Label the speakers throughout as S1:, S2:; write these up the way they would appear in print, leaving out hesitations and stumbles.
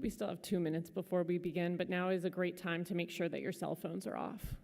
S1: We still have 2 minutes before we begin, but now is a great time to make sure that your cell phones are off.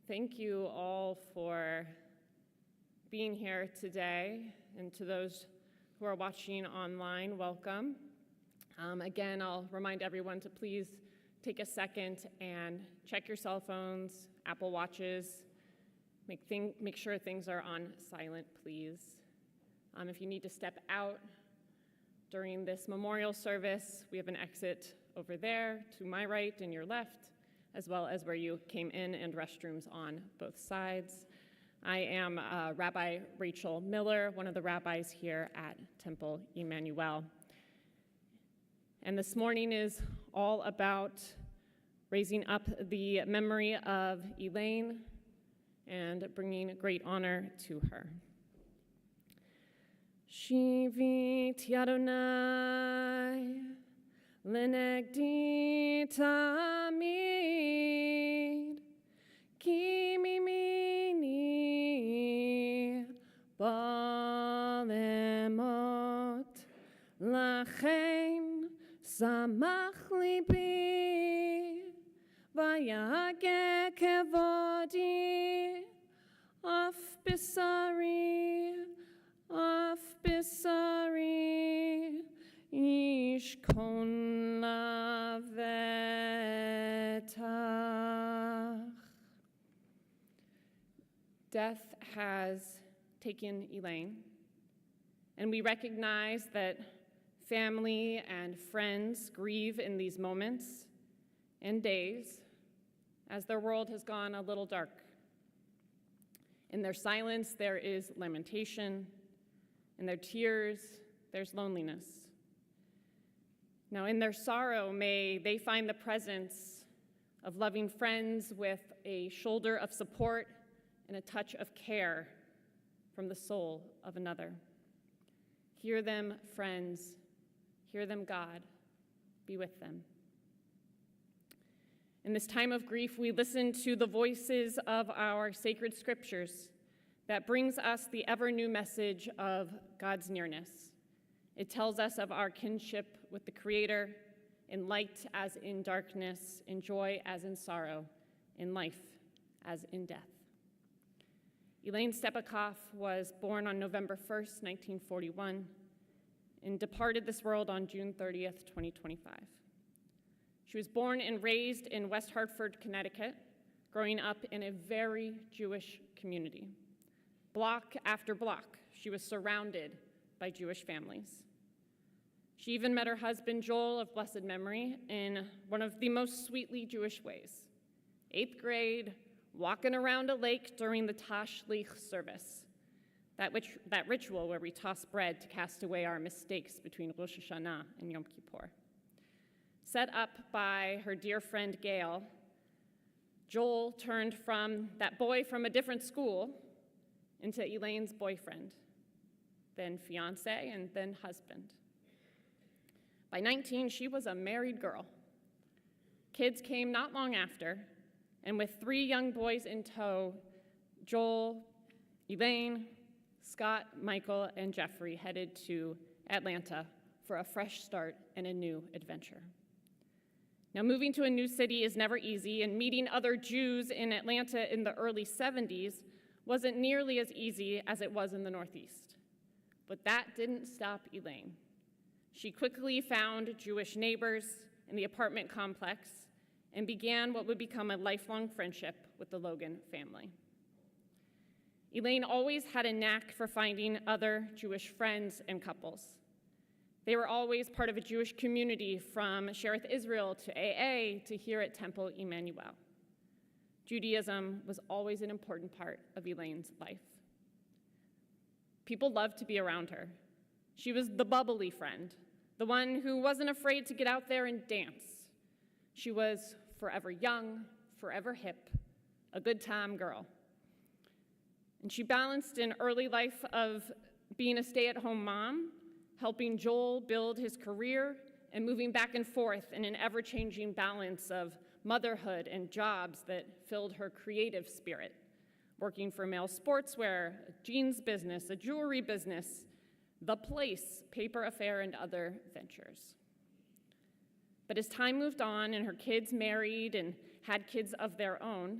S1: Thank you all for being here today, and to those who are watching online, welcome. Again, I'll remind everyone to please take a second and check your cell phones, Apple Watches, make sure things are on silent, please. If you need to step out during this memorial service, we have an exit over there to my right and your left, as well as where you came in, and restrooms on both sides. I am Rabbi Rachel Miller, one of the rabbis here at Temple Emanu-El. And this morning is all about raising up the memory of Elaine and bringing great honor to her. Shivit Adonai Lenegdi tamid ki mimini balemot lachen samach libi vayage kevodi af bisari Ishkon lavetach. Death has taken Elaine, and we recognize that family and friends grieve in these moments and days as their world has gone a little dark. In their silence, there is lamentation. In their tears, there's loneliness. Now, in their sorrow, may they find the presence of loving friends with a shoulder of support and a touch of care from the soul of another. Hear them, friends. Hear them, God. be with them. In this time of grief, we listen to the voices of our sacred scriptures that brings us the ever-new message of God's nearness. It tells us of our kinship with the Creator, in light as in darkness, in joy as in sorrow, in life as in death. Elaine Stepakoff was born on November 1st, 1941, and departed this world on June 30th, 2025. She was born and raised in West Hartford, Connecticut, growing up in a very Jewish community. Block after block, she was surrounded by Jewish families. She even met her husband, Joel, of blessed memory, in one of the most sweetly Jewish ways. 8th grade, walking around a lake during the Tashlich service, that ritual where we toss bread to cast away our mistakes between Rosh Hashanah and Yom Kippur. Set up by her dear friend Gail, Joel turned from that boy from a different school into Elaine's boyfriend, then fiance, and then husband. By 19, she was a married girl. Kids came not long after, and with 3 young boys in tow, Joel, Elaine, Scott, Michael, and Jeffrey headed to Atlanta for a fresh start and a new adventure. Now, moving to a new city is never easy, and meeting other Jews in Atlanta in the early 70s wasn't nearly as easy as it was in the Northeast. But that didn't stop Elaine. She quickly found Jewish neighbors in the apartment complex and began what would become a lifelong friendship with the Logan family. Elaine always had a knack for finding other Jewish friends and couples. They were always part of a Jewish community, from Shereth Israel to AA to here at Temple Emanu-El. Judaism was always an important part of Elaine's life. People loved to be around her. She was the bubbly friend, the one who wasn't afraid to get out there and dance. She was forever young, forever hip, a good time girl. And she balanced an early life of being a stay-at-home mom, helping Joel build his career, and moving back and forth in an ever-changing balance of motherhood and jobs that filled her creative spirit, working for male sportswear, a jeans business, a jewelry business, The Place, paper affair, and other ventures. But as time moved on and her kids married and had kids of their own,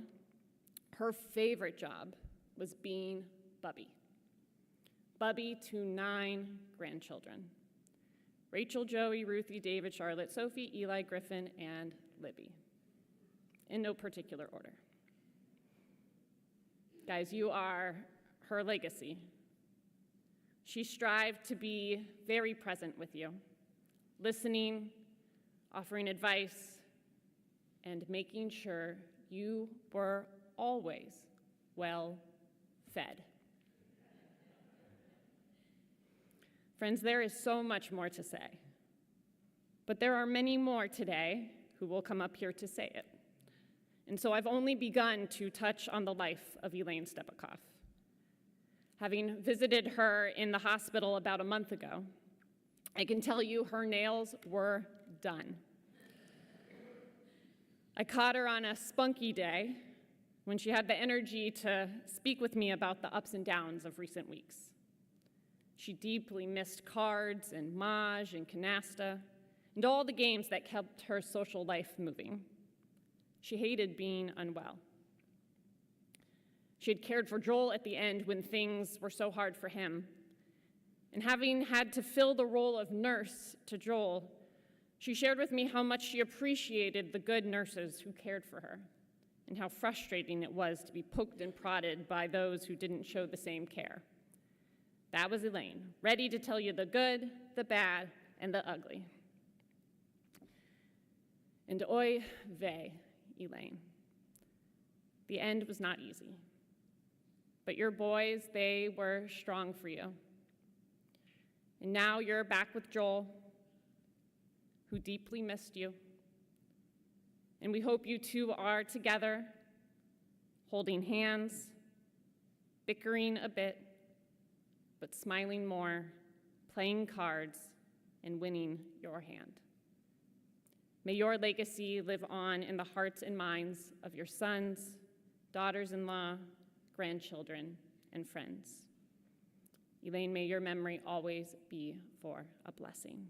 S1: her favorite job was being Bubby. Bubby to 9 grandchildren: Rachel, Joey, Ruthie, David, Charlotte, Sophie, Eli, Griffin, and Libby, in no particular order. Guys, you are her legacy. She strived to be very present with you, listening, offering advice, and making sure you were always well fed. Friends, there is so much more to say, but there are many more today who will come up here to say it. And so I've only begun to touch on the life of Elaine Stepakoff. Having visited her in the hospital about a month ago, I can tell you her nails were done. I caught her on a spunky day when she had the energy to speak with me about the ups and downs of recent weeks. She deeply missed cards and Maj and canasta and all the games that kept her social life moving. She hated being unwell. She had cared for Joel at the end when things were so hard for him. And having had to fill the role of nurse to Joel, she shared with me how much she appreciated the good nurses who cared for her and how frustrating it was to be poked and prodded by those who didn't show the same care. That was Elaine, ready to tell you the good, the bad, and the ugly. And oy vey, Elaine. The end was not easy. But your boys, they were strong for you. And now you're back with Joel, who deeply missed you. And we hope you two are together, holding hands, bickering a bit, but smiling more, playing cards, and winning your hand. May your legacy live on in the hearts and minds of your sons, daughters-in-law, grandchildren, and friends. Elaine, may your memory always be for a blessing.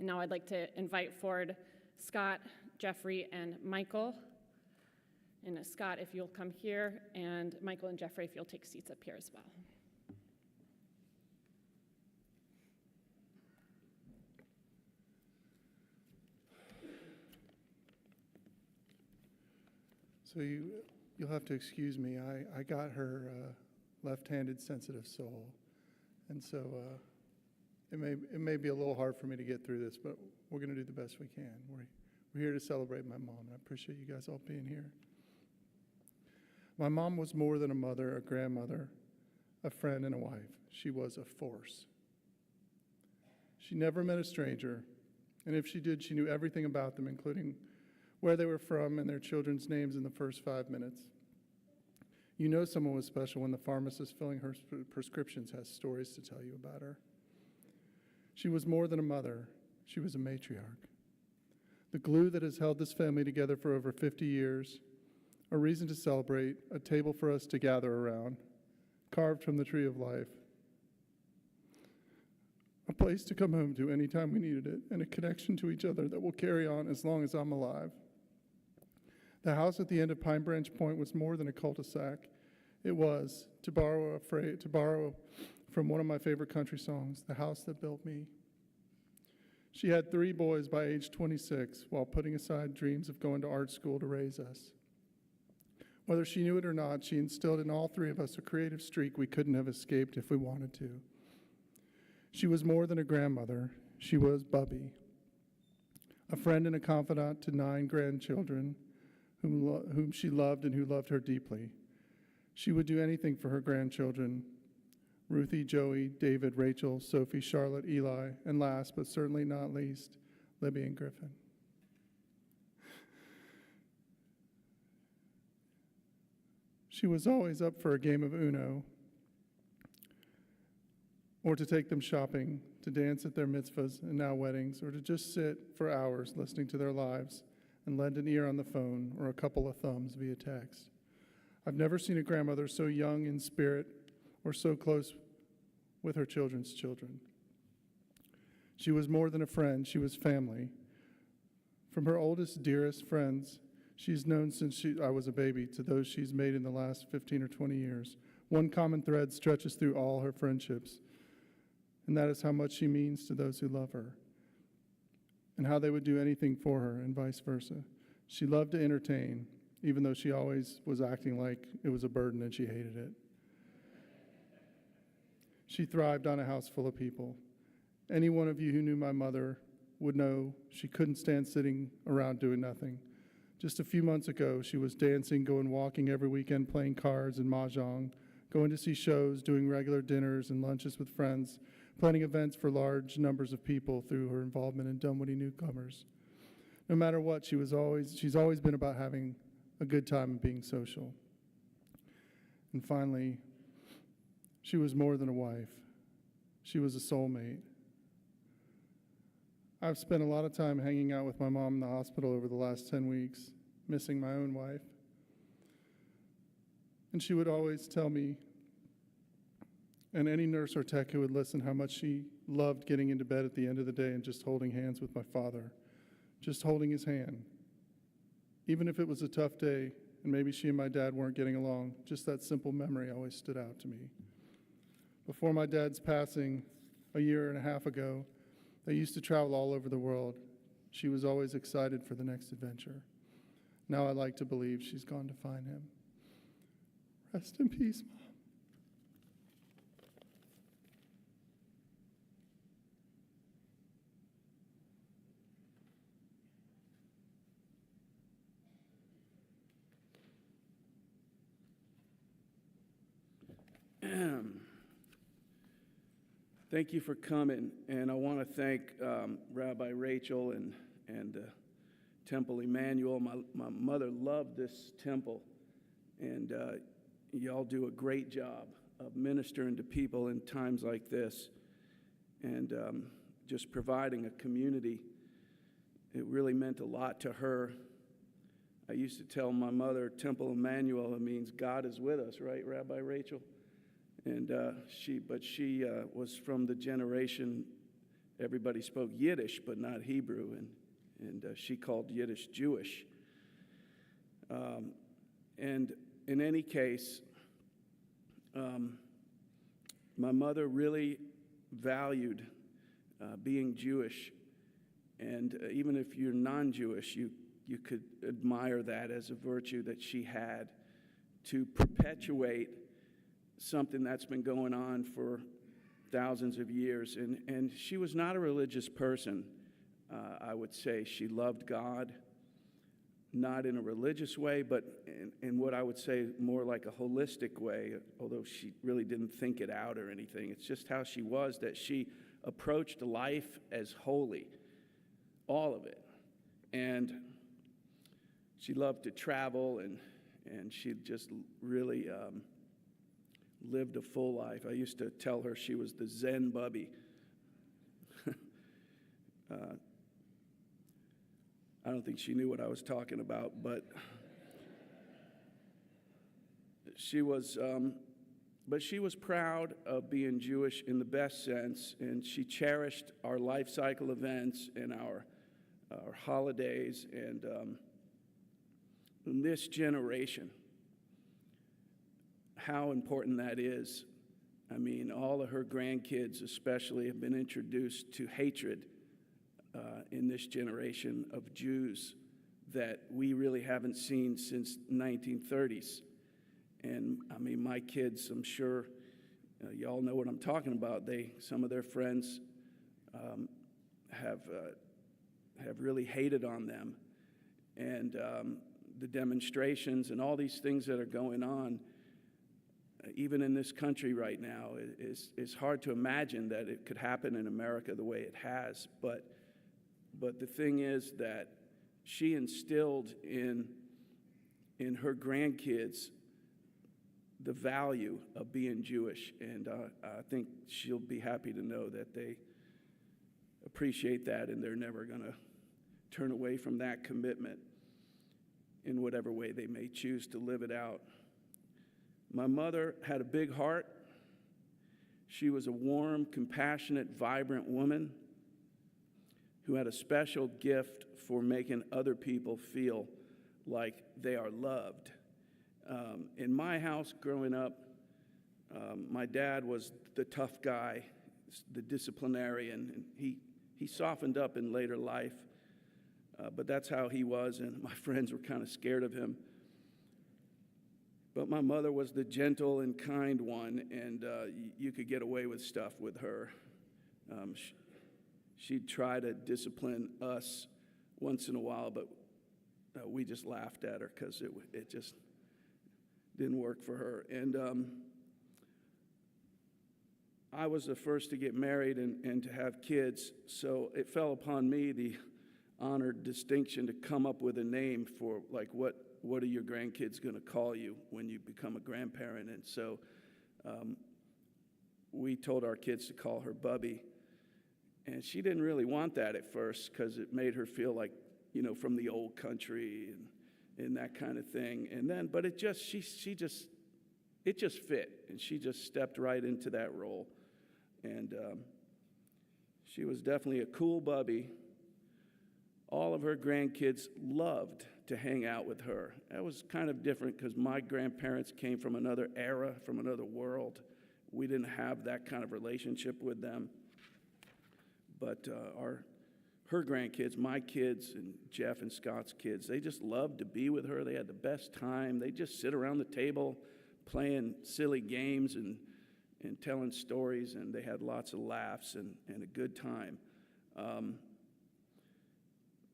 S1: And now I'd like to invite forward Scott, Jeffrey, and Michael. And Scott, if you'll come here, and Michael and Jeffrey, if you'll take seats up here as well.
S2: So you'll have to excuse me. I got her left-handed sensitive soul, and so it may be a little hard for me to get through this, but we're going to do the best we can. We're here to celebrate my mom, and I appreciate you guys all being here. My mom was more than a mother, a grandmother, a friend, and a wife. She was a force. She never met a stranger, and if she did, she knew everything about them, including where they were from and their children's names in the first 5 minutes. You know someone was special when the pharmacist filling her prescriptions has stories to tell you about her. She was more than a mother. She was a matriarch. The glue that has held this family together for over 50 years, a reason to celebrate, a table for us to gather around, carved from the tree of life, a place to come home to anytime we needed it, and a connection to each other that will carry on as long as I'm alive. The house at the end of Pine Branch Point was more than a cul-de-sac. It was, to borrow from one of my favorite country songs, the house that built me. She had 3 boys by age 26 while putting aside dreams of going to art school to raise us. Whether she knew it or not, she instilled in all 3 of us a creative streak we couldn't have escaped if we wanted to. She was more than a grandmother. She was Bubby, a friend and a confidant to 9 grandchildren whom she loved and who loved her deeply. She would do anything for her grandchildren, Ruthie, Joey, David, Rachel, Sophie, Charlotte, Eli, and last but certainly not least, Libby and Griffin. She was always up for a game of Uno, or to take them shopping, to dance at their mitzvahs and now weddings, or to just sit for hours listening to their lives and lend an ear on the phone or a couple of thumbs via text. I've never seen a grandmother so young in spirit or so close with her children's children. She was more than a friend, she was family. From her oldest, dearest friends she's known since I was a baby to those she's made in the last 15 or 20 years, one common thread stretches through all her friendships, and that is how much she means to those who love her and how they would do anything for her and vice versa. She loved to entertain, even though she always was acting like it was a burden and she hated it. She thrived on a house full of people. Any one of you who knew my mother would know she couldn't stand sitting around doing nothing. Just a few months ago, she was dancing, going walking every weekend, playing cards and mahjong, going to see shows, doing regular dinners and lunches with friends, planning events for large numbers of people through her involvement in Dunwoody newcomers. No matter what, she's always been about having a good time and being social. And finally, she was more than a wife. She was a soulmate. I've spent a lot of time hanging out with my mom in the hospital over the last 10 weeks, missing my own wife. And she would always tell me, and any nurse or tech who would listen, how much she loved getting into bed at the end of the day and just holding hands with my father, just holding his hand. Even if it was a tough day and maybe she and my dad weren't getting along, just that simple memory always stood out to me. Before my dad's passing a year and a half ago, they used to travel all over the world. She was always excited for the next adventure. Now I like to believe she's gone to find him. Rest in peace, Mom.
S3: Thank you for coming, and I want to thank Rabbi Rachel and Temple Emanu-El. My mother loved this temple, and y'all do a great job of ministering to people in times like this, and just providing a community it really meant a lot to her. I used to tell my mother, Temple Emanu-El, it means God is with us, right, Rabbi Rachel? And she was from the generation, everybody spoke Yiddish, but not Hebrew, and she called Yiddish Jewish. And in any case, my mother really valued being Jewish, and even if you're non-Jewish, you could admire that as a virtue that she had to perpetuate something that's been going on for thousands of years. And she was not a religious person, I would say. She loved God, not in a religious way, but in what I would say more like a holistic way, although she really didn't think it out or anything. It's just how she was, that she approached life as holy, all of it. And she loved to travel, and she just really lived a full life. I used to tell her she was the Zen Bubby. I don't think she knew what I was talking about, but she was proud of being Jewish in the best sense, and she cherished our life cycle events and our holidays, and in this generation, how important that is. I mean, all of her grandkids especially have been introduced to hatred in this generation of Jews that we really haven't seen since 1930s. And I mean, my kids, I'm sure y'all know what I'm talking about. Some of their friends have really hated on them, and the demonstrations and all these things that are going on, even in this country right now, is hard to imagine that it could happen in America the way it has. But the thing is that she instilled in her grandkids the value of being Jewish, and I think she'll be happy to know that they appreciate that, and they're never going to turn away from that commitment in whatever way they may choose to live it out. My mother had a big heart. She was a warm, compassionate, vibrant woman who had a special gift for making other people feel like they are loved. In my house growing up, my dad was the tough guy, the disciplinarian, and he softened up in later life, but that's how he was, and my friends were kind of scared of him. But my mother was the gentle and kind one, and you could get away with stuff with her. She'd try to discipline us once in a while, but we just laughed at her because it just didn't work for her. And I was the first to get married and to have kids, so it fell upon me the honored distinction to come up with a name for, like, what are your grandkids going to call you when you become a grandparent? And so we told our kids to call her Bubby. And she didn't really want that at first because it made her feel like, from the old country and that kind of thing. And then, but it just fit, and she just stepped right into that role. And she was definitely a cool Bubby. All of her grandkids loved to hang out with her. That was kind of different because my grandparents came from another era, from another world. We didn't have that kind of relationship with them. But her grandkids, my kids, and Jeff and Scott's kids, they just loved to be with her. They had the best time. They just sit around the table playing silly games and telling stories, and they had lots of laughs and a good time.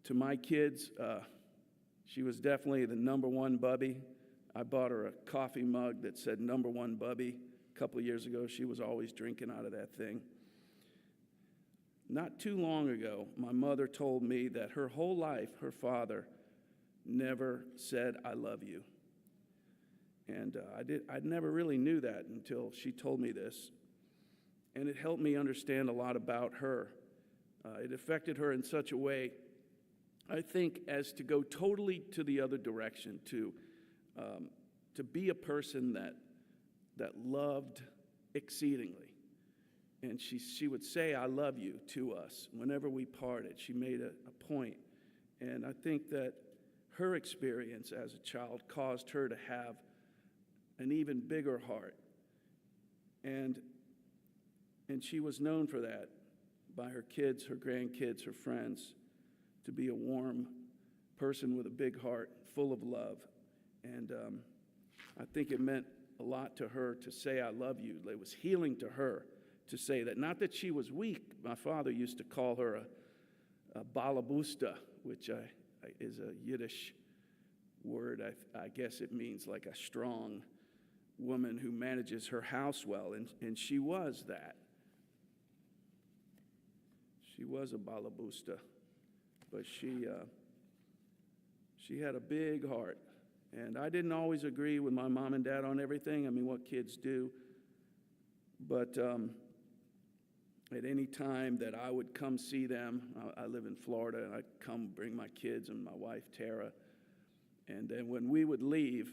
S3: To my kids, she was definitely the number one Bubby. I bought her a coffee mug that said number one Bubby a couple of years ago. She was always drinking out of that thing. Not too long ago, my mother told me that her whole life, her father never said, "I love you." And I never really knew that until she told me this. And it helped me understand a lot about her. It affected her in such a way I think, as to go totally to the other direction, to be a person that loved exceedingly. And she would say, "I love you," to us whenever we parted. She made a point. And I think that her experience as a child caused her to have an even bigger heart. And she was known for that by her kids, her grandkids, her friends, to be a warm person with a big heart, full of love. And I think it meant a lot to her to say, "I love you." It was healing to her to say that. Not that she was weak. My father used to call her a balabusta, which is a Yiddish word. I guess it means like a strong woman who manages her house well, and she was that. She was a balabusta, but she had a big heart. And I didn't always agree with my mom and dad on everything. I mean, what kids do. But at any time that I would come see them, I live in Florida, and I'd come bring my kids and my wife, Tara. And then when we would leave,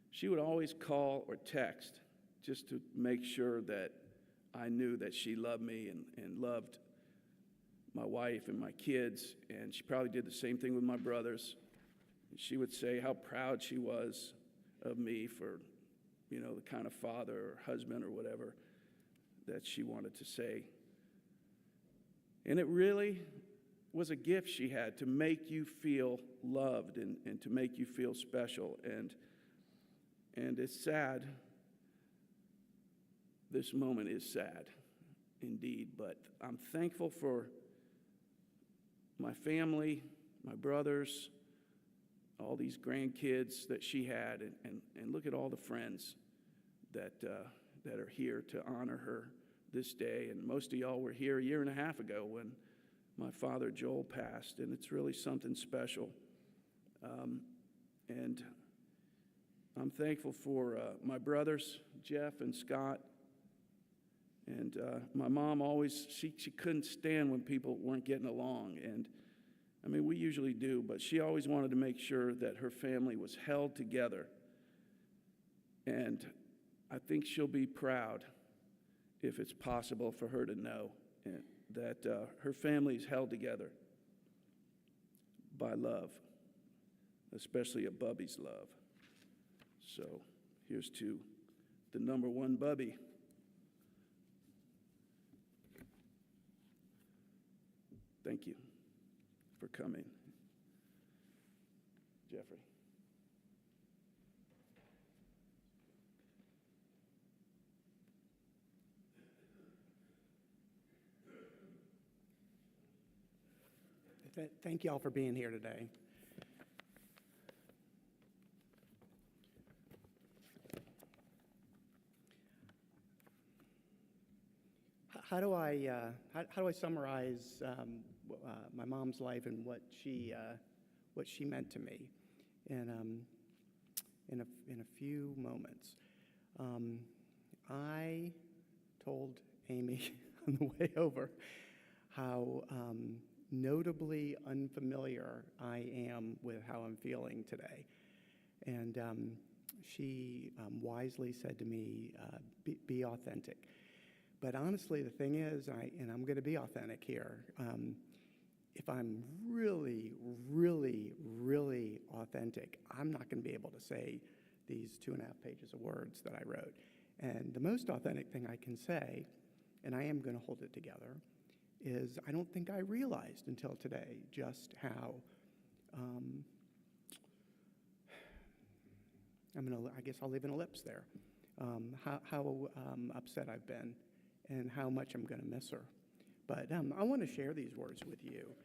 S3: she would always call or text just to make sure that I knew that she loved me and loved my wife and my kids. And she probably did the same thing with my brothers. She would say how proud she was of me for, the kind of father or husband or whatever that she wanted to say. And it really was a gift she had to make you feel loved and to make you feel special. And it's sad. This moment is sad indeed, but I'm thankful for my family, my brothers, all these grandkids that she had, and look at all the friends that are here to honor her this day. And most of y'all were here a year and a half ago when my father Joel passed, and it's really something special. And I'm thankful for my brothers, Jeff and Scott. And my mom always, she couldn't stand when people weren't getting along. And I mean, we usually do, but she always wanted to make sure that her family was held together. And I think she'll be proud if it's possible for her to know that her family is held together by love, especially a Bubby's love. So here's to the number one Bubby. Thank you for coming. Jeffrey.
S4: Thank you all for being here today. How do I summarize my mom's life and what she meant to me in a few moments? I told Amy on the way over how notably unfamiliar I am with how I'm feeling today, and she wisely said to me, "Be authentic." But honestly, the thing is, I'm going to be authentic here. If I'm really, really, really authentic, I'm not going to be able to say these 2.5 pages of words that I wrote. And the most authentic thing I can say, and I am going to hold it together, is I don't think I realized until today just how I guess I'll leave an ellipse there. How upset I've been and how much I'm going to miss her. But I want to share these words with you.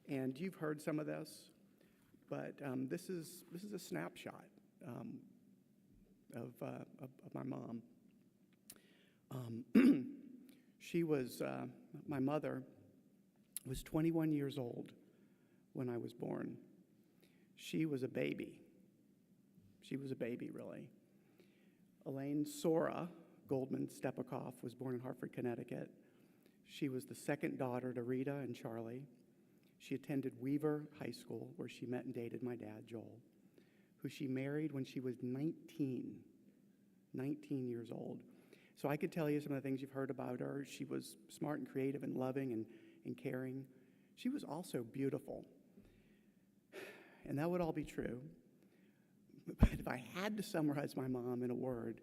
S4: And you've heard some of this, but this is a snapshot of my mom. She was, my mother was 21 years old when I was born. She was a baby. She was a baby, really. Elaine Sora Goldman Stepakoff was born in Hartford, Connecticut. She was the second daughter to Rita and Charlie. She attended Weaver High School, where she met and dated my dad, Joel, who she married when she was 19 years old. So I could tell you some of the things you've heard about her. She was smart and creative and loving and caring. She was also beautiful. And that would all be true. But if I had to summarize my mom in a word,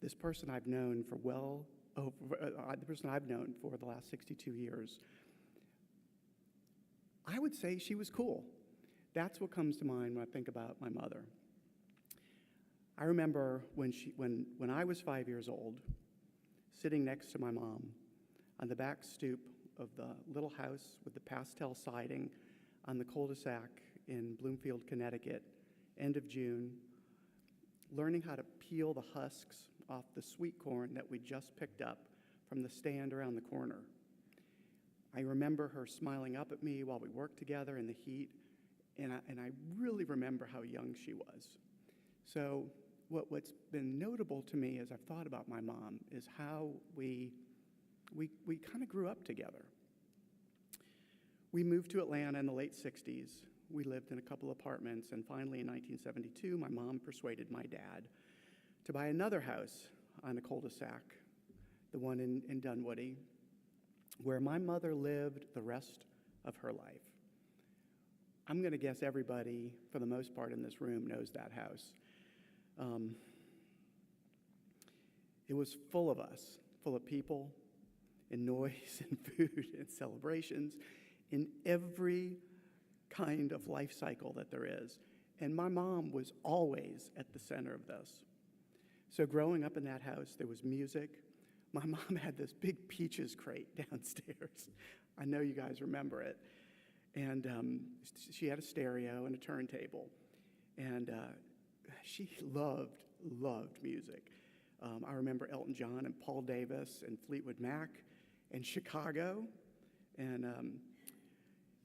S4: this person I've known for the person I've known for the last 62 years, I would say she was cool. That's what comes to mind when I think about my mother. I remember when I was 5 years old, sitting next to my mom on the back stoop of the little house with the pastel siding on the cul-de-sac in Bloomfield, Connecticut, end of June, learning how to peel the husks off the sweet corn that we just picked up from the stand around the corner. I remember her smiling up at me while we worked together in the heat, and I really remember how young she was. So what's been notable to me as I've thought about my mom is how we kind of grew up together. We moved to Atlanta in the late 60s. We lived in a couple apartments, and finally in 1972, my mom persuaded my dad to buy another house on a cul-de-sac, the one in Dunwoody, where my mother lived the rest of her life. I'm going to guess everybody, for the most part in this room, knows that house. It was full of us, full of people, and noise, and food, and celebrations, in every kind of life cycle that there is. And my mom was always at the center of this. So growing up in that house, there was music. My mom had this big peaches crate downstairs. I know you guys remember it. And she had a stereo and a turntable. And she loved music. I remember Elton John and Paul Davis and Fleetwood Mac and Chicago. And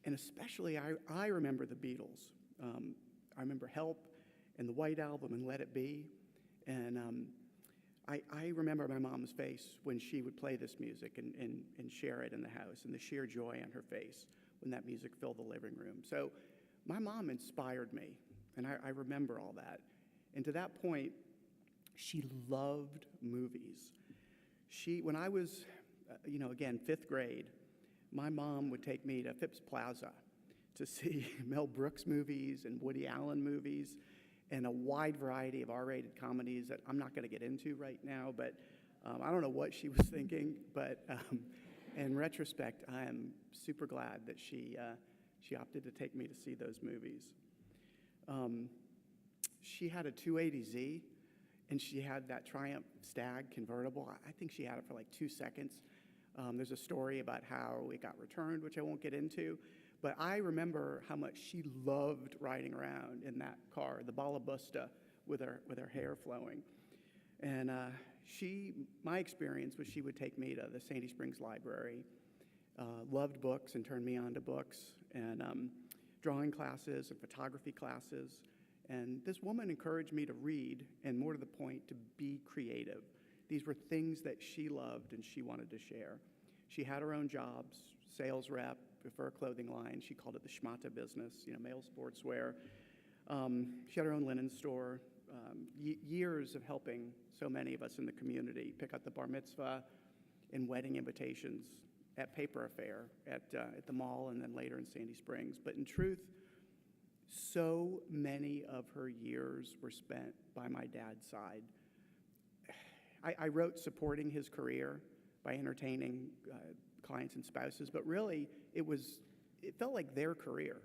S4: especially, I remember the Beatles. I remember Help and the White Album and Let It Be. And I remember my mom's face when she would play this music and share it in the house, and the sheer joy on her face when that music filled the living room. So my mom inspired me, and I remember all that. And to that point, she loved movies. When I was, again, 5th grade, my mom would take me to Phipps Plaza to see Mel Brooks movies and Woody Allen movies and a wide variety of R-rated comedies that I'm not going to get into right now, but I don't know what she was thinking, but in retrospect, I am super glad that she opted to take me to see those movies. She had a 280Z, and she had that Triumph Stag convertible. I think she had it for like 2 seconds. There's a story about how it got returned, which I won't get into, but I remember how much she loved riding around in that car, the Balabusta, with her hair flowing. And my experience was she would take me to the Sandy Springs Library, loved books and turned me on to books, and drawing classes and photography classes. And this woman encouraged me to read, and more to the point, to be creative. These were things that she loved and she wanted to share. She had her own jobs, sales rep for a clothing line. She called it the schmata business, male sportswear. She had her own linen store. Years of helping so many of us in the community pick up the bar mitzvah and wedding invitations at Paper Affair, at the mall, and then later in Sandy Springs. But in truth, so many of her years were spent by my dad's side. I wrote supporting his career by entertaining clients and spouses, but really it felt like their career.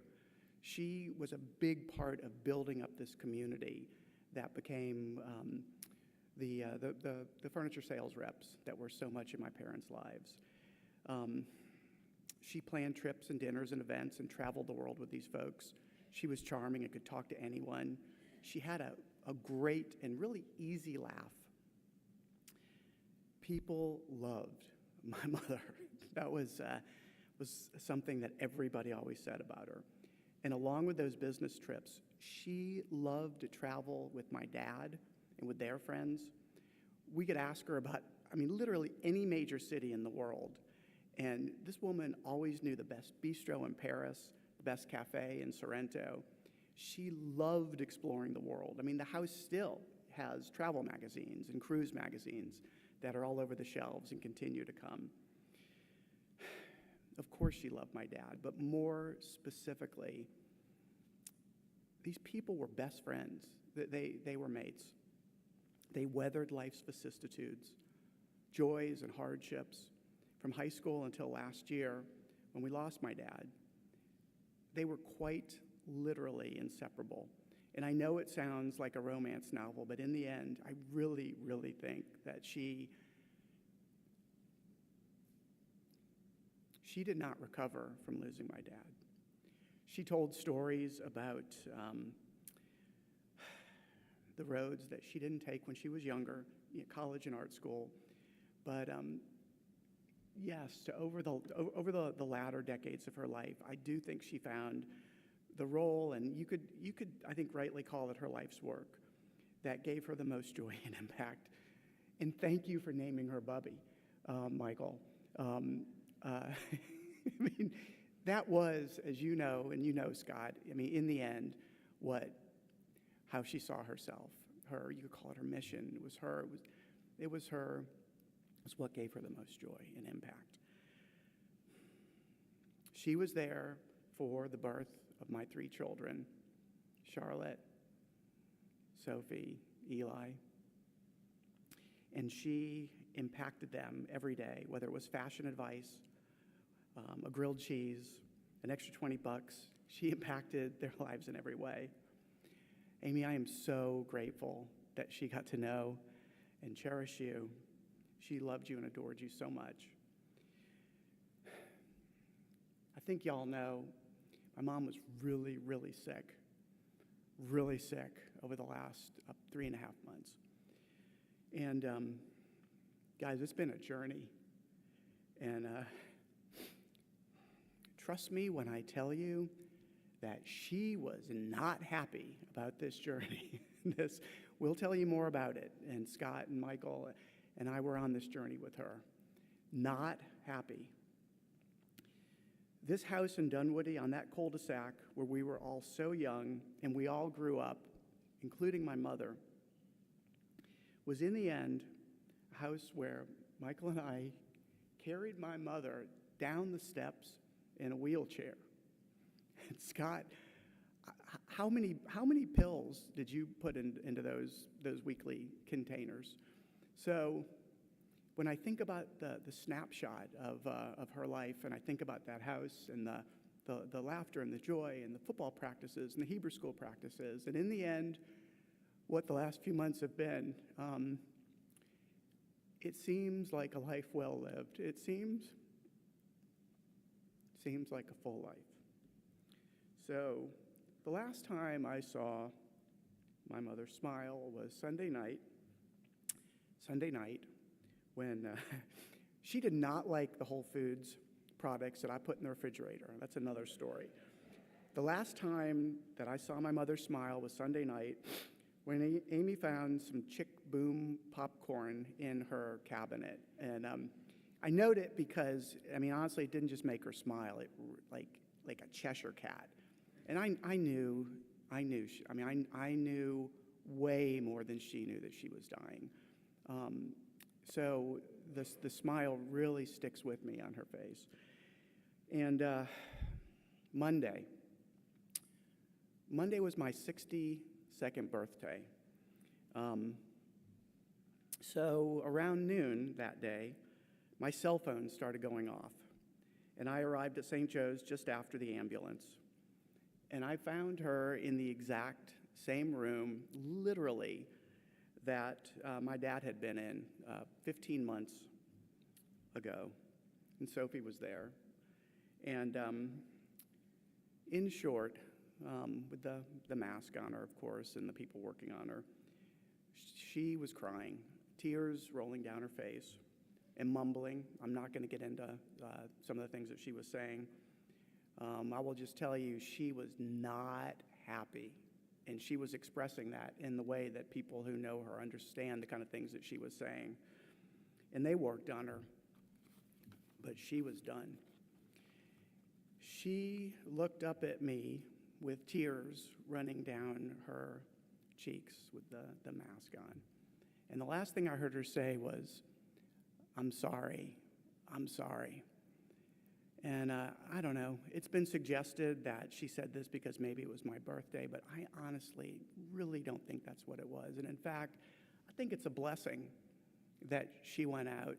S4: She was a big part of building up this community that became the furniture sales reps that were so much in my parents' lives. She planned trips and dinners and events and traveled the world with these folks. She was charming and could talk to anyone. She had a great and really easy laugh. People loved my mother. That was something that everybody always said about her. And along with those business trips, she loved to travel with my dad and with their friends. We could ask her about, literally any major city in the world, And this woman always knew the best bistro in Paris, the best cafe in Sorrento. She loved exploring the world. I mean, the house still has travel magazines and cruise magazines that are all over the shelves and continue to come. Of course she loved my dad, but more specifically, these people were best friends. They were mates. They weathered life's vicissitudes, joys and hardships. From high school until last year, when we lost my dad, they were quite literally inseparable. And I know it sounds like a romance novel, but in the end, I really, really think that she did not recover from losing my dad. She told stories about the roads that she didn't take when she was younger, college and art school. But yes, over the latter decades of her life, I do think she found the role, and you could I think rightly call it her life's work, that gave her the most joy and impact. And thank you for naming her Bubby, Michael. I mean, that was, as you know, and you know, Scott, I mean, in the end, how she saw herself, you could call it her mission. It was what gave her the most joy and impact. She was there for the birth of my 3 children, Charlotte, Sophie, Eli, and she impacted them every day, whether it was fashion advice, a grilled cheese, an extra $20. She impacted their lives in every way. Amy, I am so grateful that she got to know and cherish you. She loved you and adored you so much. I think y'all know my mom was really, really sick over the last 3.5 months. And guys, it's been a journey. And trust me when I tell you that she was not happy about this journey. We'll tell you more about it. And Scott and Michael and I were on this journey with her. Not happy. This house in Dunwoody on that cul-de-sac where we were all so young and we all grew up, including my mother, was in the end a house where Michael and I carried my mother down the steps in a wheelchair. And Scott, how many pills did you put into those weekly containers? So when I think about the snapshot of her life, and I think about that house and the laughter and the joy and the football practices and the Hebrew school practices, and in the end, what the last few months have been, it seems like a life well lived. It seems like a full life. So the last time I saw my mother smile was Sunday night when she did not like the Whole Foods products that I put in the refrigerator. That's another story. The last time that I saw my mother smile was Sunday night when Amy found some Chick Boom popcorn in her cabinet. And I note it because, I mean, honestly, it didn't just make her smile. It like a Cheshire cat. And I knew way more than she knew that she was dying. So the smile really sticks with me on her face. And Monday was my 62nd birthday. So around noon that day, my cell phone started going off. And I arrived at St. Joe's just after the ambulance. And I found her in the exact same room, literally, that my dad had been in 15 months ago. And Sophie was there. And in short, with the mask on her, of course, and the people working on her, she was crying, tears rolling down her face, and mumbling. I'm not going to get into some of the things that she was saying. I will just tell you, she was not happy. And she was expressing that in the way that people who know her understand the kind of things that she was saying. And they worked on her but she was done. She looked up at me with tears running down her cheeks with the mask on. And the last thing I heard her say was, "I'm sorry, I'm sorry." And I don't know, it's been suggested that she said this because maybe it was my birthday, but I honestly really don't think that's what it was. And in fact, I think it's a blessing that she went out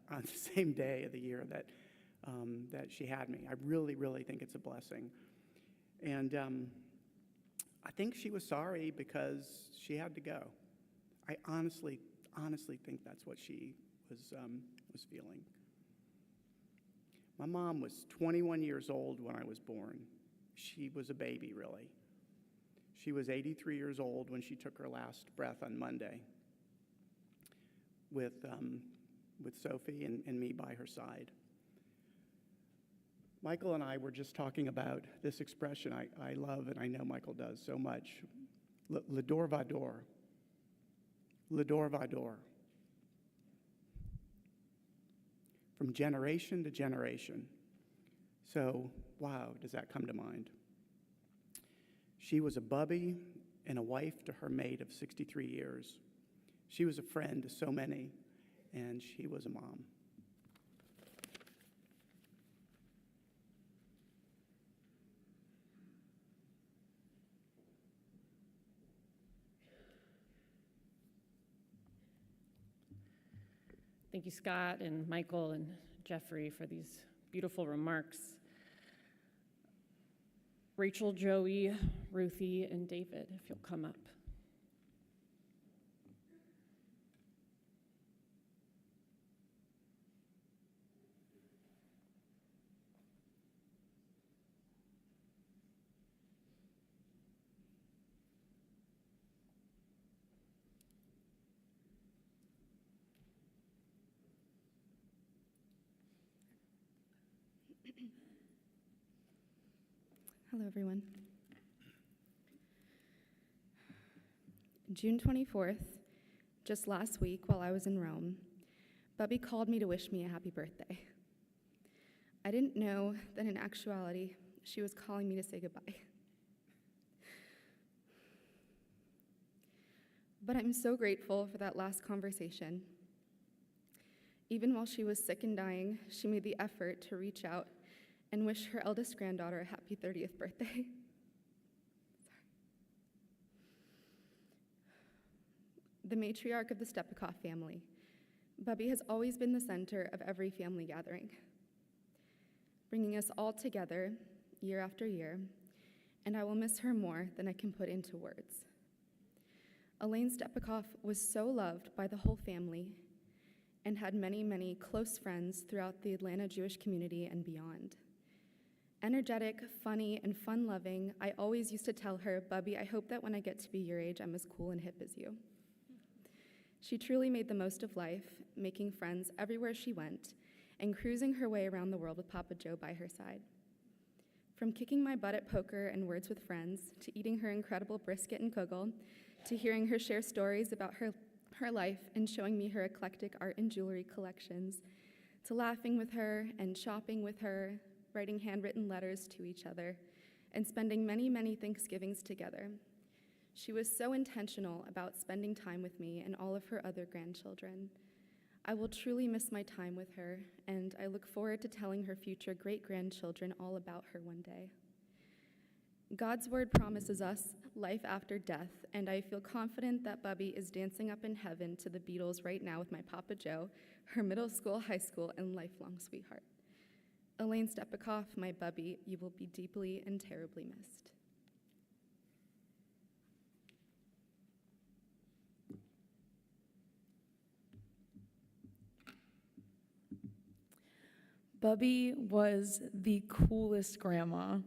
S4: on the same day of the year that she had me. I really, really think it's a blessing. And I think she was sorry because she had to go. I honestly think that's what she was feeling. My mom was 21 years old when I was born. She was a baby, really. She was 83 years old when she took her last breath on Monday with Sophie and me by her side. Michael and I were just talking about this expression I love, and I know Michael does so much. Le dor va dor. Le dor va dor. From generation to generation. So, wow, does that come to mind? She was a bubby and a wife to her mate of 63 years. She was a friend to so many, and she was a mom.
S1: Thank you, Scott and Michael and Jeffrey, for these beautiful remarks. Rachel, Joey, Ruthie, and David, if you'll come up.
S5: Hello, everyone. June 24th, just last week while I was in Rome, Bubby called me to wish me a happy birthday. I didn't know that in actuality, she was calling me to say goodbye. But I'm so grateful for that last conversation. Even while she was sick and dying, she made the effort to reach out and wish her eldest granddaughter a happy 30th birthday. The matriarch of the Stepikoff family, Bubby has always been the center of every family gathering, bringing us all together year after year, and I will miss her more than I can put into words. Elaine Stepikoff was so loved by the whole family and had many, many close friends throughout the Atlanta Jewish community and beyond. Energetic, funny, and fun-loving, I always used to tell her, "Bubby, I hope that when I get to be your age, I'm as cool and hip as you." She truly made the most of life, making friends everywhere she went, and cruising her way around the world with Papa Joe by her side. From kicking my butt at poker and Words with Friends, to eating her incredible brisket and kugel, to hearing her share stories about her life and showing me her eclectic art and jewelry collections, to laughing with her and shopping with her, writing handwritten letters to each other, and spending many, many Thanksgivings together. She was so intentional about spending time with me and all of her other grandchildren. I will truly miss my time with her, and I look forward to telling her future great-grandchildren all about her one day. God's word promises us life after death, and I feel confident that Bubby is dancing up in heaven to the Beatles right now with my Papa Joe, her middle school, high school, and lifelong sweetheart. Elaine Stepikoff, my Bubby, you will be deeply and terribly missed.
S6: Bubby was the coolest grandma.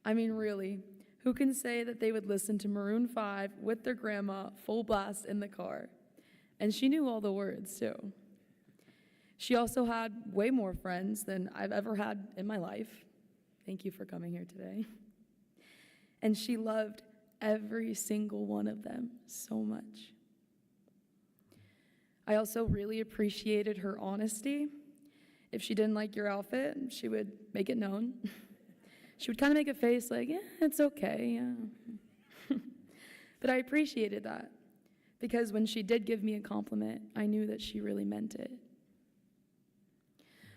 S6: I mean, really, who can say that they would listen to Maroon 5 with their grandma full blast in the car? And she knew all the words, too. She also had way more friends than I've ever had in my life. Thank you for coming here today. And she loved every single one of them so much. I also really appreciated her honesty If she didn't like your outfit, she would make it known. She would kind of make a face like, yeah, it's okay, yeah. But I appreciated that, because when she did give me a compliment, I knew that she really meant it.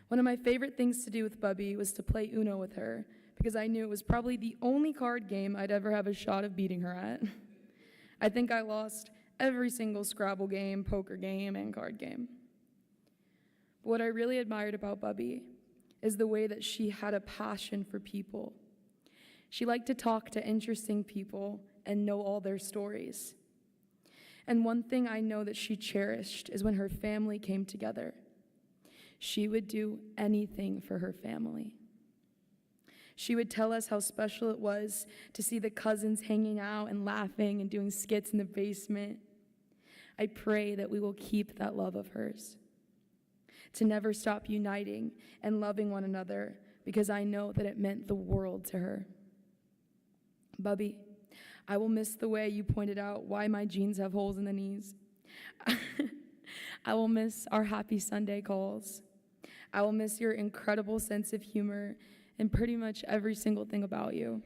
S6: One of my favorite things to do with Bubby was to play Uno with her, because I knew it was probably the only card game I'd ever have a shot of beating her at. I think I lost every single Scrabble game, poker game, and card game. But what I really admired about Bubby is the way that she had a passion for people. She liked to talk to interesting people and know all their stories. And one thing I know that she cherished is when her family came together. She would do anything for her family. She would tell us how special it was to see the cousins hanging out and laughing and doing skits in the basement. I pray that we will keep that love of hers, to never stop uniting and loving one another, because I know that it meant the world to her. Bubby, I will miss the way you pointed out why my jeans have holes in the knees. I will miss our happy Sunday calls. I will miss your incredible sense of humor and pretty much every single thing about you.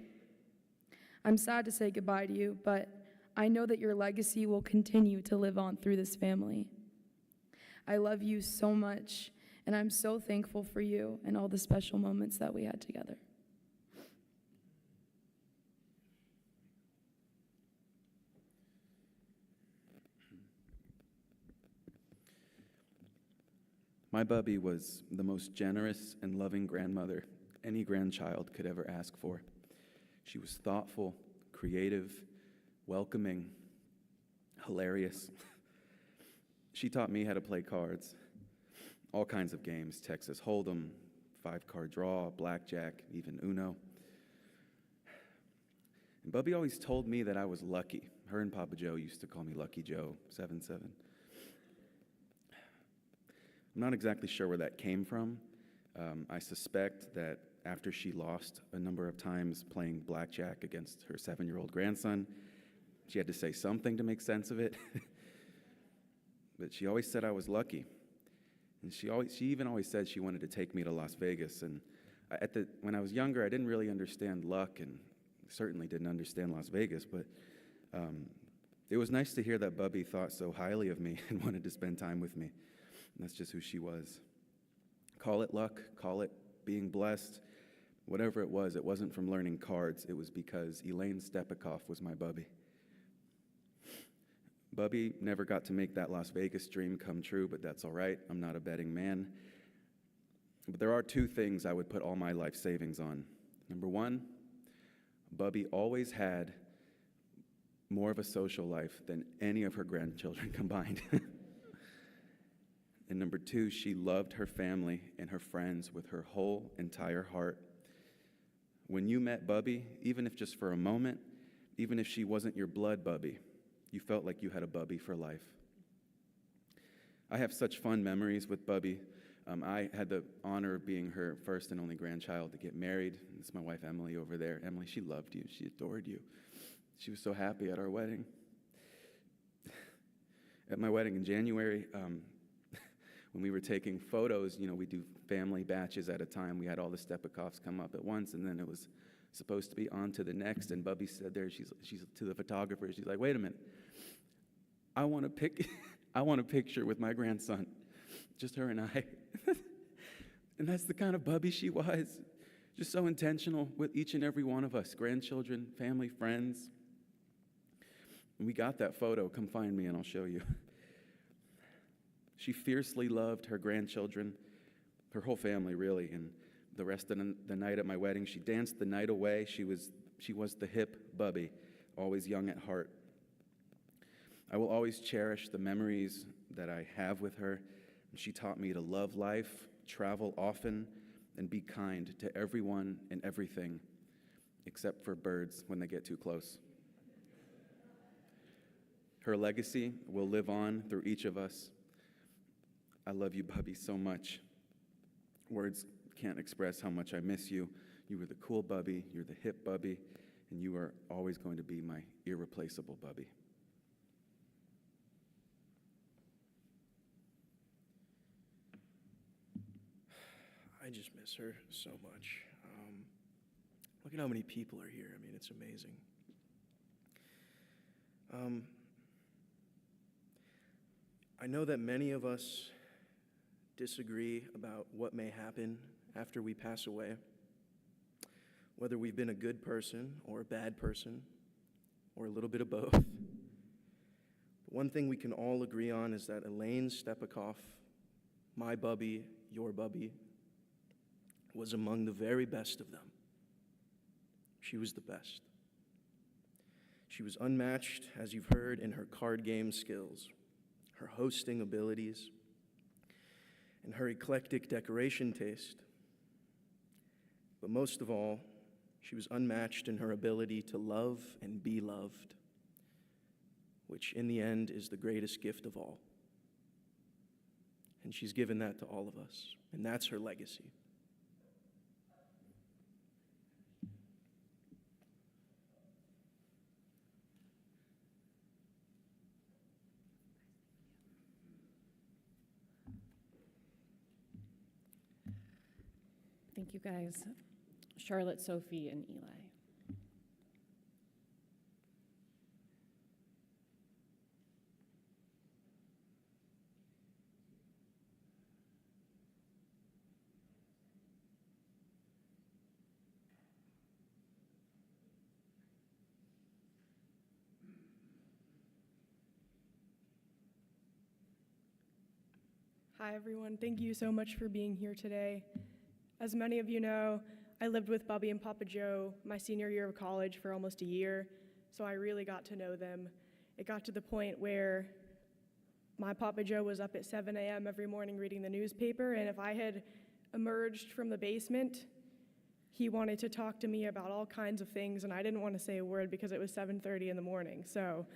S6: I'm sad to say goodbye to you, but I know that your legacy will continue to live on through this family. I love you so much, and I'm so thankful for you and all the special moments that we had together.
S7: My Bubby was the most generous and loving grandmother any grandchild could ever ask for. She was thoughtful, creative, welcoming, hilarious. She taught me how to play cards, all kinds of games, Texas Hold'em, 5-card draw, blackjack, even Uno. And Bubby always told me that I was lucky. Her and Papa Joe used to call me Lucky Joe, 7-7. I'm not exactly sure where that came from. I suspect that after she lost a number of times playing blackjack against her 7-year-old grandson, she had to say something to make sense of it. But she always said I was lucky. And she even always said she wanted to take me to Las Vegas. And when I was younger, I didn't really understand luck, and certainly didn't understand Las Vegas, but it was nice to hear that Bubby thought so highly of me and wanted to spend time with me. And that's just who she was. Call it luck, call it being blessed, whatever it wasn't from learning cards. It was because Elaine Stepikoff was my Bubby. Bubby never got to make that Las Vegas dream come true, but that's all right. I'm not a betting man. But there are 2 things I would put all my life savings on. Number 1, Bubby always had more of a social life than any of her grandchildren combined. And number 2, she loved her family and her friends with her whole entire heart. When you met Bubby, even if just for a moment, even if she wasn't your blood Bubby, you felt like you had a Bubby for life. I have such fun memories with Bubby. I had the honor of being her first and only grandchild to get married. It's my wife, Emily, over there. Emily, she loved you. She adored you. She was so happy at our wedding. At my wedding in January, when we were taking photos, we do family batches at a time. We had all the Stepikoffs come up at once, and then it was supposed to be on to the next. And Bubby said there, she's to the photographer, she's like, wait a minute. I want a picture with my grandson, just her and I. And that's the kind of Bubby she was, just so intentional with each and every one of us, grandchildren, family, friends. And we got that photo. Come find me and I'll show you. She fiercely loved her grandchildren, her whole family, really. And the rest of the night at my wedding, she danced the night away. She was the hip Bubby, always young at heart. I will always cherish the memories that I have with her. She taught me to love life, travel often, and be kind to everyone and everything, except for birds when they get too close. Her legacy will live on through each of us. I love you, Bubby, so much. Words can't express how much I miss you. You were the cool Bubby, you're the hip Bubby, and you are always going to be my irreplaceable Bubby.
S8: miss her so much. Look at how many people are here. I mean, it's amazing. I know that many of us disagree about what may happen after we pass away, whether we've been a good person or a bad person, or a little bit of both. But one thing we can all agree on is that Elaine Stepikoff, my bubby, your bubby, was among the very best of them. She was the best. She was unmatched, as you've heard, in her card game skills, her hosting abilities, and her eclectic decoration taste. But most of all, she was unmatched in her ability to love and be loved, which in the end is the greatest gift of all. And she's given that to all of us, and that's her legacy.
S1: Thank you, guys. Charlotte, Sophie, and Eli.
S9: Hi, everyone. Thank you so much for being here today. As many of you know, I lived with Bubby and Papa Joe my senior year of college for almost a year, so I really got to know them. It got to the point where my Papa Joe was up at 7 a.m. every morning reading the newspaper, and if I had emerged from the basement, he wanted to talk to me about all kinds of things, and I didn't want to say a word because it was 7:30 in the morning. So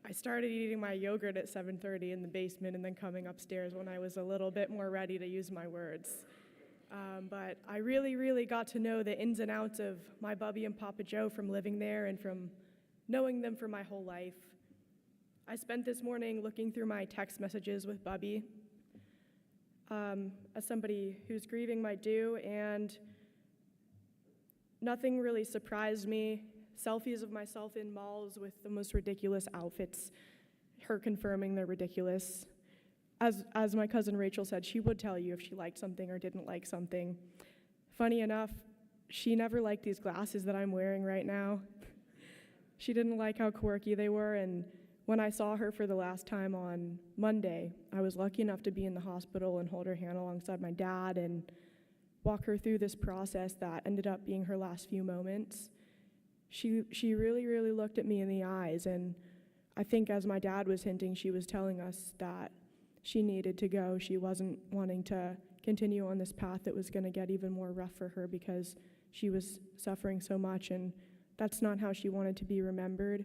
S9: I started eating my yogurt at 7:30 in the basement and then coming upstairs when I was a little bit more ready to use my words. But I really, really got to know the ins and outs of my Bubby and Papa Joe from living there and from knowing them for my whole life. I spent this morning looking through my text messages with Bubby as somebody who's grieving might do, and nothing really surprised me. Selfies of myself in malls with the most ridiculous outfits, her confirming they're ridiculous. As my cousin Rachel said, she would tell you if she liked something or didn't like something. Funny enough, she never liked these glasses that I'm wearing right now. She didn't like how quirky they were, and when I saw her for the last time on Monday, I was lucky enough to be in the hospital and hold her hand alongside my dad and walk her through this process that ended up being her last few moments. She really, really looked at me in the eyes, and I think as my dad was hinting, she was telling us that she needed to go. She wasn't wanting to continue on this path that was going to get even more rough for her because she was suffering so much, and that's not how she wanted to be remembered.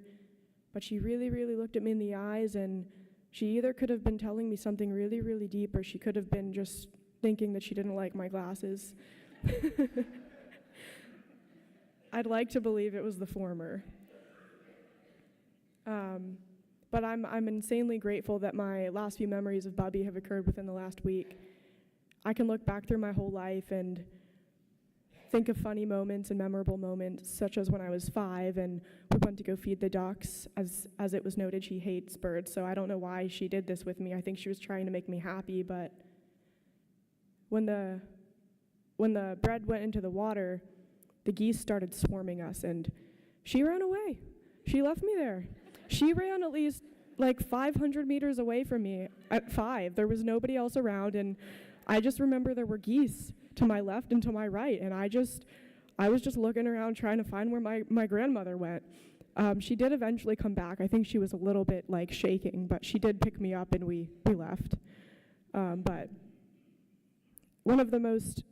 S9: But she really, really looked at me in the eyes, and she either could have been telling me something really, really deep, or she could have been just thinking that she didn't like my glasses. I'd like to believe it was the former. But I'm insanely grateful that my last few memories of Bubby have occurred within the last week. I can look back through my whole life and think of funny moments and memorable moments, such as when I was 5 and we went to go feed the ducks. As it was noted, she hates birds, so I don't know why she did this with me. I think she was trying to make me happy, but when the bread went into the water, the geese started swarming us, and she ran away. She left me there. She ran at least like 500 meters away from me at 5. There was nobody else around, and I just remember there were geese to my left and to my right, and I was just looking around trying to find where my grandmother went. She did eventually come back. I think she was a little bit like shaking, but she did pick me up and we left. But one of the most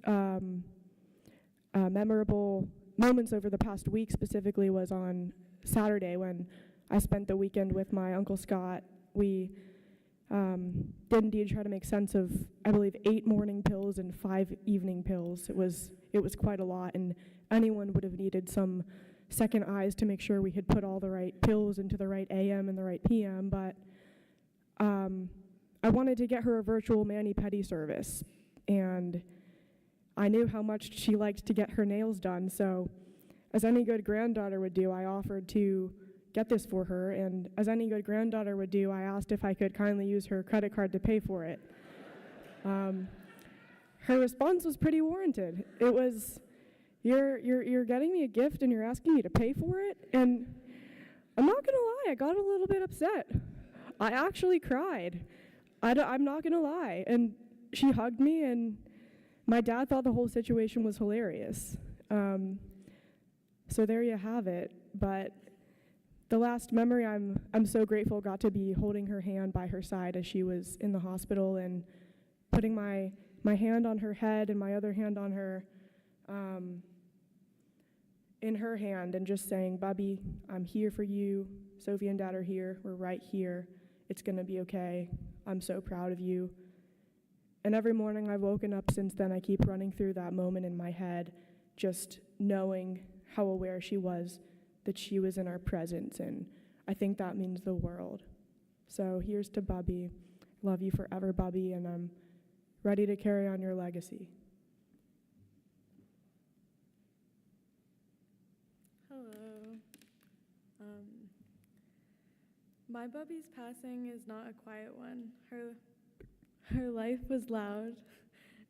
S9: memorable moments over the past week specifically was on Saturday when I spent the weekend with my Uncle Scott. We did indeed try to make sense of, I believe, 8 morning pills and 5 evening pills. It was quite a lot, and anyone would have needed some second eyes to make sure we had put all the right pills into the right AM and the right PM, but I wanted to get her a virtual mani-pedi service, and I knew how much she liked to get her nails done, so as any good granddaughter would do, I offered to get this for her, and as any good granddaughter would do, I asked if I could kindly use her credit card to pay for it. Her response was pretty warranted. It was, you're getting me a gift and you're asking me to pay for it? And I'm not gonna lie, I got a little bit upset. I actually cried. I'm not gonna lie. And she hugged me, and my dad thought the whole situation was hilarious. So there you have it. But the last memory, I'm so grateful, got to be holding her hand by her side as she was in the hospital and putting my hand on her head and my other hand on her, in her hand, and just saying, Bubby, I'm here for you. Sophie and Dad are here. We're right here. It's gonna be okay. I'm so proud of you. And every morning I've woken up since then, I keep running through that moment in my head, just knowing how aware she was that she was in our presence, and I think that means the world. So here's to Bubby. Love you forever, Bubby, and I'm ready to carry on your legacy.
S6: Hello. My Bubby's passing is not a quiet one. Her life was loud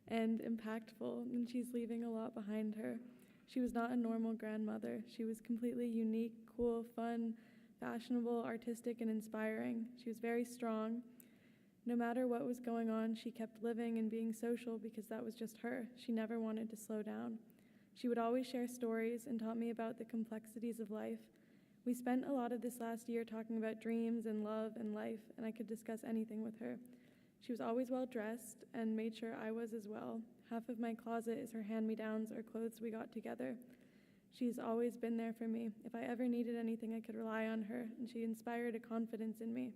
S6: and impactful, and she's leaving a lot behind her. She was not a normal grandmother. She was completely unique, cool, fun, fashionable, artistic, and inspiring. She was very strong. No matter what was going on, she kept living and being social because that was just her. She never wanted to slow down. She would always share stories and taught me about the complexities of life. We spent a lot of this last year talking about dreams and love and life, and I could discuss anything with her. She was always well dressed and made sure I was as well. Half of my closet is her hand-me-downs or clothes we got together. She's always been there for me. If I ever needed anything, I could rely on her, and she inspired a confidence in me.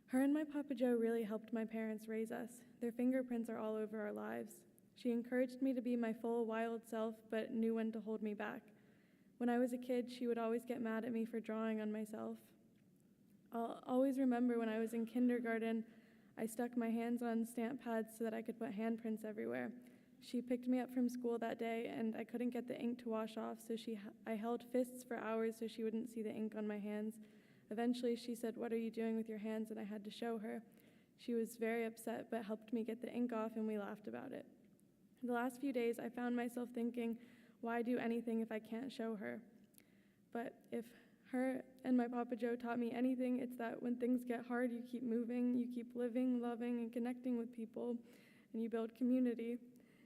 S6: Her and my Papa Joe really helped my parents raise us. Their fingerprints are all over our lives. She encouraged me to be my full, wild self, but knew when to hold me back. When I was a kid, she would always get mad at me for drawing on myself. I'll always remember when I was in kindergarten, I stuck my hands on stamp pads so that I could put handprints everywhere. She picked me up from school that day, and I couldn't get the ink to wash off, so I held fists for hours so she wouldn't see the ink on my hands. Eventually, she said, "What are you doing with your hands?" and I had to show her. She was very upset, but helped me get the ink off, and we laughed about it. The last few days, I found myself thinking, why do anything if I can't show her? But if her and my Papa Joe taught me anything, it's that when things get hard, you keep moving, you keep living, loving, and connecting with people, and you build community.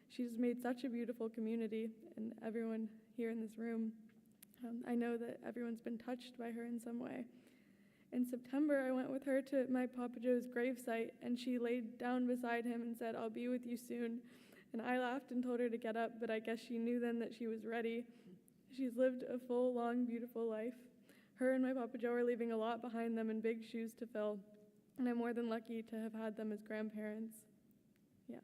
S6: She's made such a beautiful community, and everyone here in this room, I know that everyone's been touched by her in some way. In September, I went with her to my Papa Joe's gravesite, and she laid down beside him and said, "I'll be with you soon." And I laughed and told her to get up, but I guess she knew then that she was ready. She's lived a full, long, beautiful life. Her and my Papa Joe are leaving a lot behind them and big shoes to fill, and I'm more than lucky to have had them as grandparents. Yeah.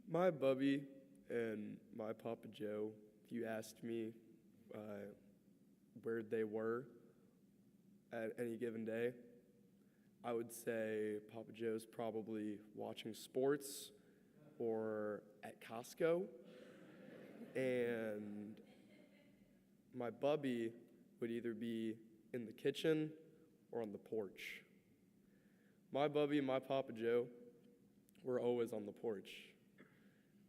S10: My Bubby and my Papa Joe, if you asked me where they were at any given day, I would say Papa Joe's probably watching sports or at Costco, and my Bubby would either be in the kitchen or on the porch. My Bubby and my Papa Joe were always on the porch.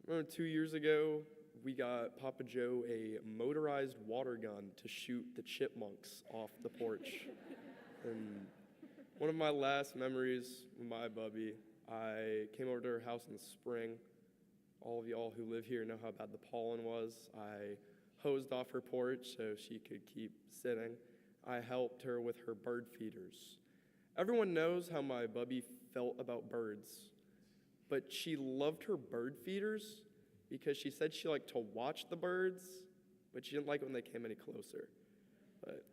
S10: Remember 2 years ago, we got Papa Joe a motorized water gun to shoot the chipmunks off the porch. And one of my last memories with my Bubby, I came over to her house in the spring. All of y'all who live here know how bad the pollen was. I hosed off her porch so she could keep sitting. I helped her with her bird feeders. Everyone knows how my Bubby felt about birds, but she loved her bird feeders because she said she liked to watch the birds, but she didn't like it when they came any closer. But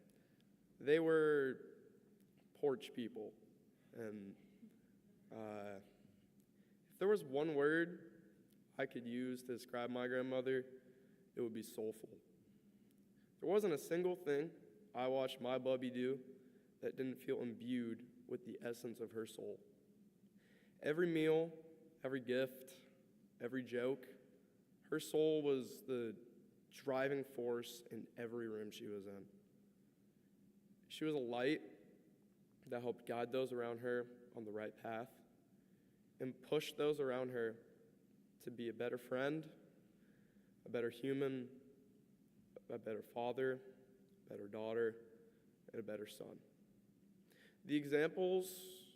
S10: they were porch people, and if there was one word I could use to describe my grandmother, it would be soulful. There wasn't a single thing I watched my bubby do that didn't feel imbued with the essence of her soul. Every meal, every gift, every joke, her soul was the driving force in every room she was in. She was a light that helped guide those around her on the right path and push those around her to be a better friend, a better human, a better father, a better daughter, and a better son. The examples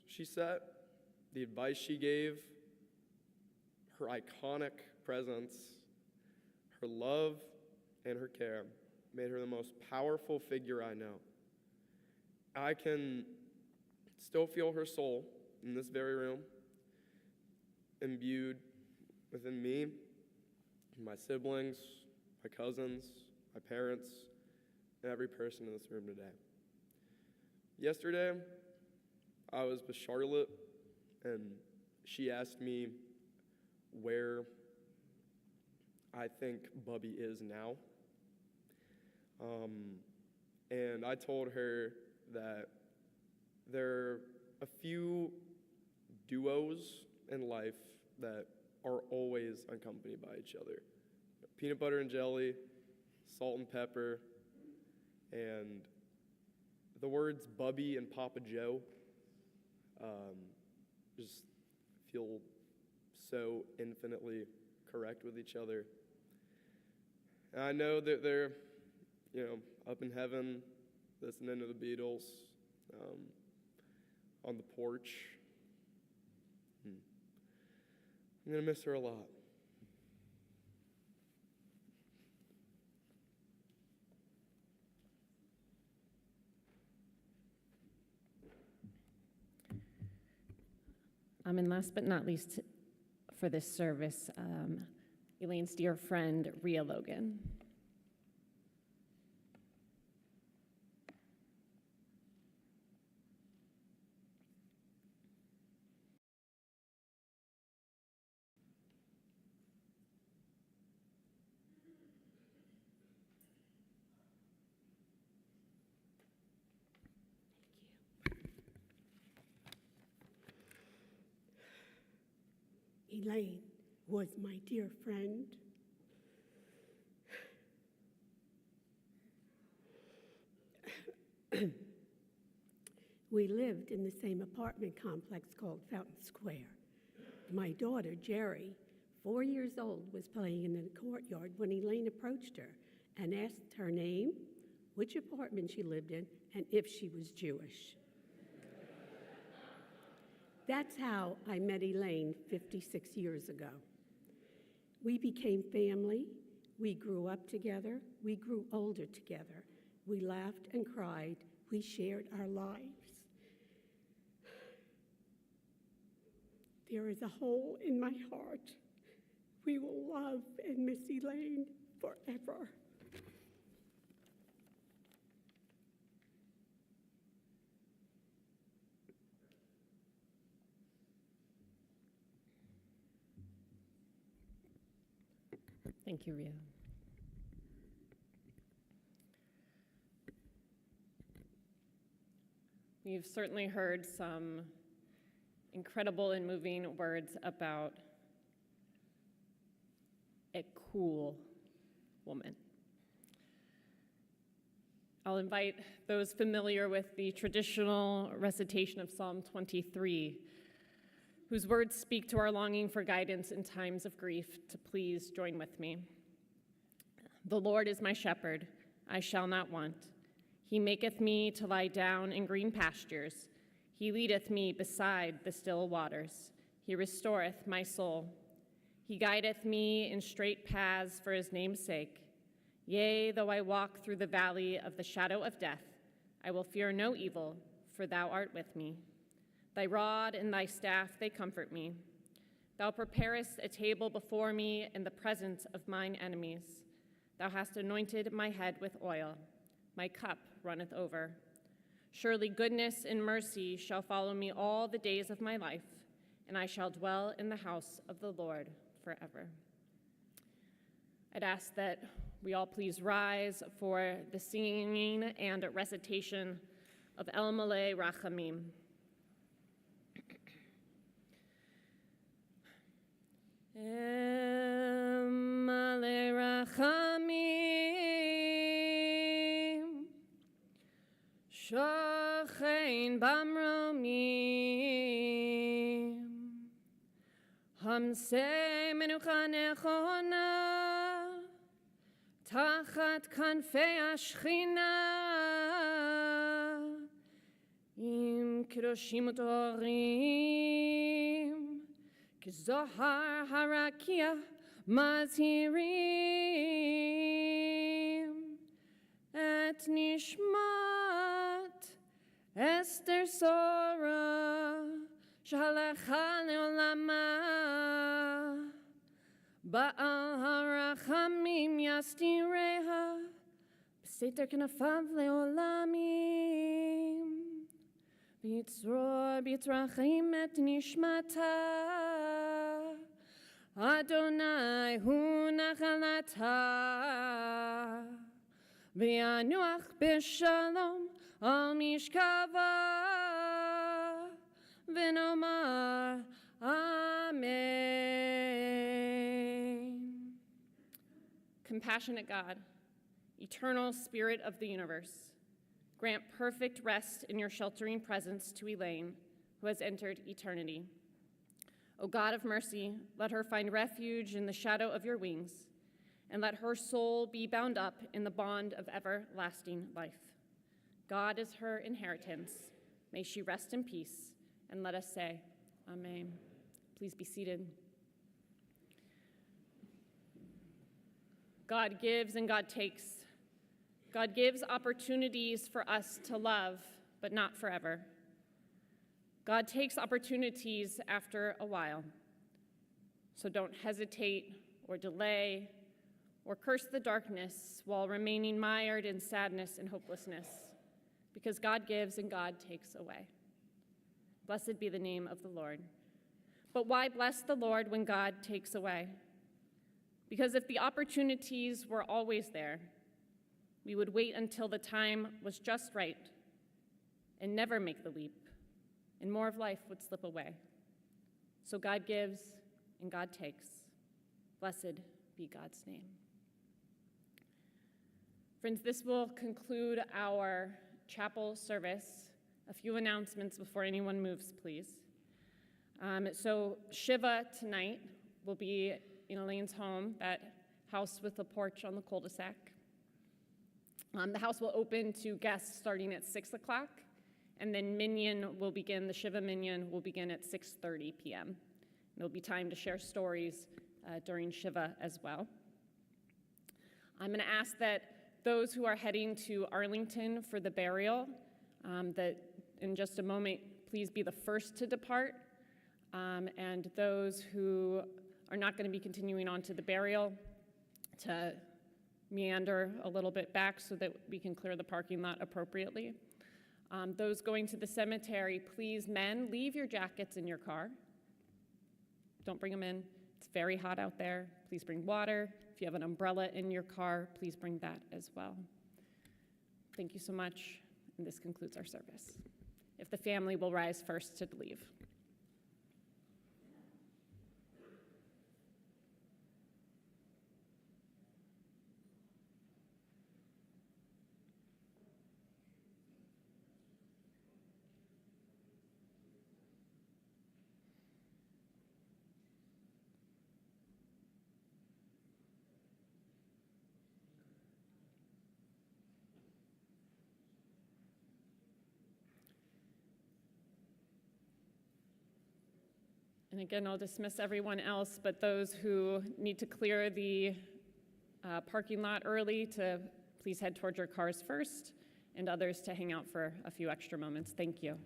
S10: she set, the advice she gave, her iconic presence, her love, and her care made her the most powerful figure I know. I can still feel her soul in this very room, imbued within me, my siblings, my cousins, my parents, and every person in this room today. Yesterday, I was with Charlotte, and she asked me where I think Bubby is now. And I told her that there are a few duos in life that are always accompanied by each other. Peanut butter and jelly, salt and pepper, and the words Bubby and Papa Joe just feel so infinitely correct with each other. And I know that they're, up in heaven listening to the Beatles on the porch. I'm going to miss her a lot.
S1: And last but not least for this service, Elaine's dear friend, Rhea Logan.
S11: Elaine was my dear friend. We lived in the same apartment complex called Fountain Square. My daughter, Jerry, 4 years old, was playing in the courtyard when Elaine approached her and asked her name, which apartment she lived in, and if she was Jewish. That's how I met Elaine 56 years ago. We became family. We grew up together. We grew older together. We laughed and cried. We shared our lives. There is a hole in my heart. We will love and miss Elaine forever.
S1: Thank you, Rhea. We've certainly heard some incredible and moving words about a cool woman. I'll invite those familiar with the traditional recitation of Psalm 23, whose words speak to our longing for guidance in times of grief, to please join with me. The Lord is my shepherd, I shall not want. He maketh me to lie down in green pastures. He leadeth me beside the still waters. He restoreth my soul. He guideth me in straight paths for his name's sake. Yea, though I walk through the valley of the shadow of death, I will fear no evil, for thou art with me. Thy rod and thy staff, they comfort me. Thou preparest a table before me in the presence of mine enemies. Thou hast anointed my head with oil. My cup runneth over. Surely goodness and mercy shall follow me all the days of my life, and I shall dwell in the house of the Lord forever. I'd ask that we all please rise for the singing and recitation of El Malay Rachamim. El Malay Rachamim, Shochein Bamromim, Hamsei Menucha Nechona, Tachat Kanfei Ashchina, Im Kedoshim Utorim, Zohar Harakia Mazhirim Et Nishmat Esther Sora Shalecha Leolama Ba'al Harachamim Yastireha B'seter Knafav Leolamim Bitzror Bitzrachim Et Nishmata Adonai hu nachalata v'yanuach b'shalom al mishkava v'nomar Amen. Compassionate God, eternal Spirit of the universe, grant perfect rest in your sheltering presence to Elaine, who has entered eternity. O God of mercy, let her find refuge in the shadow of your wings, and let her soul be bound up in the bond of everlasting life. God is her inheritance. May she rest in peace, and let us say, Amen. Please be seated. God gives and God takes. God gives opportunities for us to love, but not forever. God takes opportunities after a while. So don't hesitate or delay or curse the darkness while remaining mired in sadness and hopelessness, because God gives and God takes away. Blessed be the name of the Lord. But why bless the Lord when God takes away? Because if the opportunities were always there, we would wait until the time was just right and never make the leap, and more of life would slip away. So God gives and God takes. Blessed be God's name. Friends, this will conclude our chapel service. A few announcements before anyone moves, please. So Shiva tonight will be in Elaine's home, that house with the porch on the cul-de-sac. The house will open to guests starting at 6 o'clock. And then the Shiva Minyan will begin at 6:30 p.m. There'll be time to share stories during Shiva as well. I'm going to ask that those who are heading to Arlington for the burial, that in just a moment, please be the first to depart. And those who are not going to be continuing on to the burial, to meander a little bit back so that we can clear the parking lot appropriately. Those going to the cemetery, please, men, leave your jackets in your car. Don't bring them in. It's very hot out there. Please bring water. If you have an umbrella in your car, please bring that as well. Thank you so much, and this concludes our service. If the family will rise first to leave. And again, I'll dismiss everyone else, but those who need to clear the parking lot early to please head towards your cars first, and others to hang out for a few extra moments. Thank you.